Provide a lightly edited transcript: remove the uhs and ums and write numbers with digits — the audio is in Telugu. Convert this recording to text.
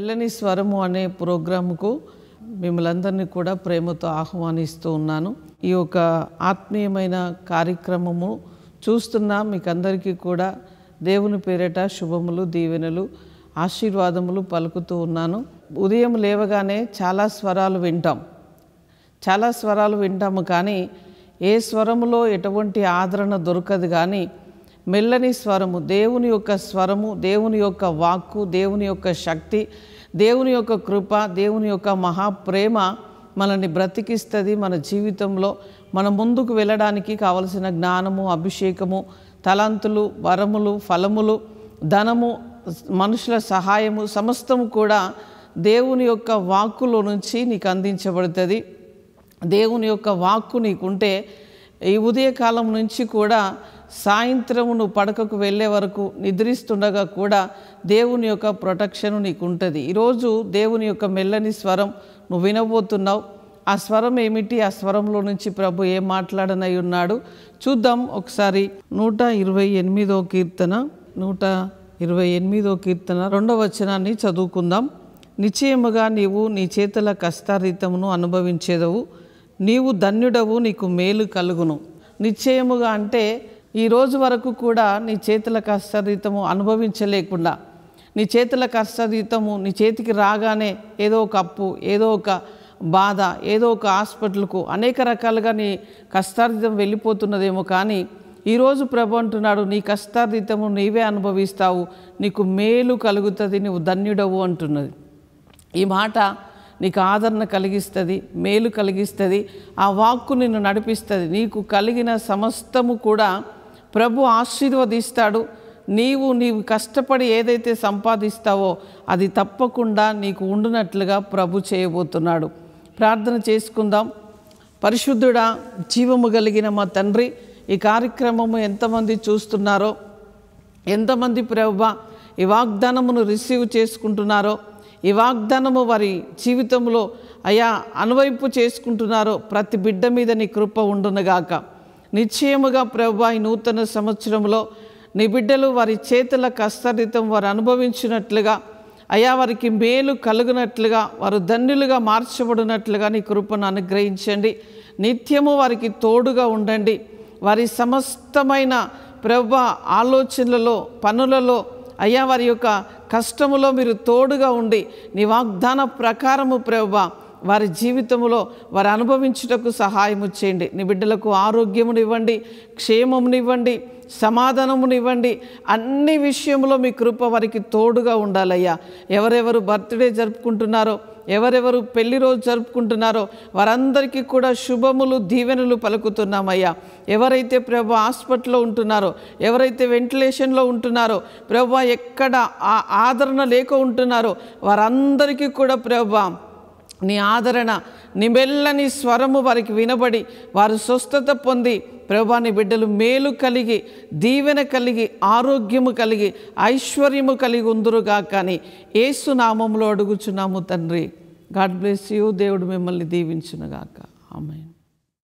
మెల్లని స్వరము అనే ప్రోగ్రాముకు మిమ్మల్ందరినీ కూడా ప్రేమతో ఆహ్వానిస్తూ ఉన్నాను. ఈ యొక్క ఆత్మీయమైన కార్యక్రమము చూస్తున్న మీకందరికీ కూడా దేవుని పేరిట శుభములు, దీవెనలు, ఆశీర్వాదములు పలుకుతూ ఉన్నాను. ఉదయం లేవగానే చాలా స్వరాలు వింటాము, కానీ ఏ స్వరములో ఎటువంటి ఆదరణ దొరకదు. కానీ మెల్లని స్వరము, దేవుని యొక్క స్వరము, దేవుని యొక్క వాక్కు, దేవుని యొక్క శక్తి, దేవుని యొక్క కృప, దేవుని యొక్క మహాప్రేమ మనల్ని బ్రతికిస్తుంది. మన జీవితంలో మన ముందుకు వెళ్ళడానికి కావలసిన జ్ఞానము, అభిషేకము, తలంతులు, వరములు, ఫలములు, ధనము, మనుషుల సహాయము సమస్తము కూడా దేవుని యొక్క వాక్కులో నుంచి నీకు అందించబడుతుంది. దేవుని యొక్క వాక్కు నీకుంటే ఈ ఉదయకాలం నుంచి కూడా సాయంత్రము నువ్వు పడకకు వెళ్ళే వరకు నిద్రిస్తుండగా కూడా దేవుని యొక్క ప్రొటెక్షన్ నీకు ఉంటుంది. ఈరోజు దేవుని యొక్క మెల్లని స్వరం నువ్వు వినబోతున్నావు. ఆ స్వరం ఏమిటి? ఆ స్వరంలో నుంచి ప్రభు ఏం మాట్లాడనై ఉన్నాడు చూద్దాం. ఒకసారి 128వ కీర్తన 2వ వచనాన్ని చదువుకుందాం. నిశ్చయముగా నీవు నీ చేతుల కష్టార్జితమును అనుభవించేదవు, నీవు ధన్యుడవు, నీకు మేలు కలుగును. నిశ్చయముగా అంటే ఈ రోజు వరకు కూడా నీ చేతుల కష్టార్జితము అనుభవించలేకుండా, నీ చేతుల కష్టార్జితము నీ చేతికి రాగానే ఏదో ఒక అప్పు, ఏదో ఒక బాధ, ఏదో ఒక హాస్పిటల్కు అనేక రకాలుగా నీ కష్టార్జితం వెళ్ళిపోతున్నదేమో. కానీ ఈరోజు ప్రభు అంటున్నాడు, నీ కష్టార్జితము నీవే అనుభవిస్తావు, నీకు మేలు కలుగుతుంది, నీవు ధన్యుడవు అంటున్నది. ఈ మాట నీకు ఆదరణ కలిగిస్తుంది, మేలు కలిగిస్తుంది. ఆ వాక్కు నిన్ను నడిపిస్తుంది. నీకు కలిగిన సమస్తము కూడా ప్రభు ఆశీర్వదిస్తాడు. నీవు కష్టపడి ఏదైతే సంపాదిస్తావో అది తప్పకుండా నీకు ఉండునట్లుగా ప్రభు చేయబోతున్నాడు. ప్రార్థన చేసుకుందాం. పరిశుద్ధుడా, జీవము కలిగిన మా తండ్రి, ఈ కార్యక్రమము ఎంతమంది చూస్తున్నారో, ఎంతమంది ప్రభువా ఈ వాగ్దానమును రిసీవ్ చేసుకుంటున్నారో, ఈ వాగ్దానము వారి జీవితంలో అయా అనువైపు చేసుకుంటున్నారో ప్రతి బిడ్డ మీద నీ కృప ఉండునుగాక. నిశ్చయముగా ప్రభువా ఈ నూతన సంవత్సరంలో నీ బిడ్డలు వారి చేతుల కష్టార్జితం వారు అనుభవించినట్లుగా, అయా వారికి మేలు కలుగునట్లుగా, వారు ధన్యులుగా మార్చబడినట్లుగా నీ కృపను అనుగ్రహించండి. నిత్యము వారికి తోడుగా ఉండండి. వారి సమస్తమైన ప్రభువా ఆలోచనలలో, పనులలో, అయ్యా వారి యొక్క కష్టములో మీరు తోడుగా ఉండి నీ వాగ్దాన ప్రకారము ప్రభువా వారి జీవితంలో వారు అనుభవించుటకు సహాయము చేయండి. నీ బిడ్డలకు ఆరోగ్యమునివ్వండి, క్షేమమునివ్వండి, సమాధానమునివ్వండి. అన్ని విషయంలో మీ కృప వారికి తోడుగా ఉండాలయ్యా. ఎవరెవరు బర్త్డే జరుపుకుంటున్నారో, ఎవరెవరు పెళ్లి రోజు జరుపుకుంటున్నారో వారందరికీ కూడా శుభములు, దీవెనలు పలుకుతున్నామయ్యా. ఎవరైతే ప్రభు హాస్పిటల్లో ఉంటున్నారో, ఎవరైతే వెంటిలేషన్లో ఉంటున్నారో, ప్రభు ఎక్కడ ఆదరణ లేక ఉంటున్నారో వారందరికీ కూడా ప్రభు నీ ఆదరణ, నీ మెల్లని స్వరము వారికి వినబడి వారు స్వస్థత పొంది ప్రభువా నీ బిడ్డలు మేలు కలిగి, దీవెన కలిగి, ఆరోగ్యము కలిగి, ఐశ్వర్యము కలిగి ఉందురుగా. కానీ యేసు నామములో అడుగుచున్నాము తండ్రి. God bless you. దేవుడు మిమ్మల్ని దీవించునుగాక. ఆమేన్.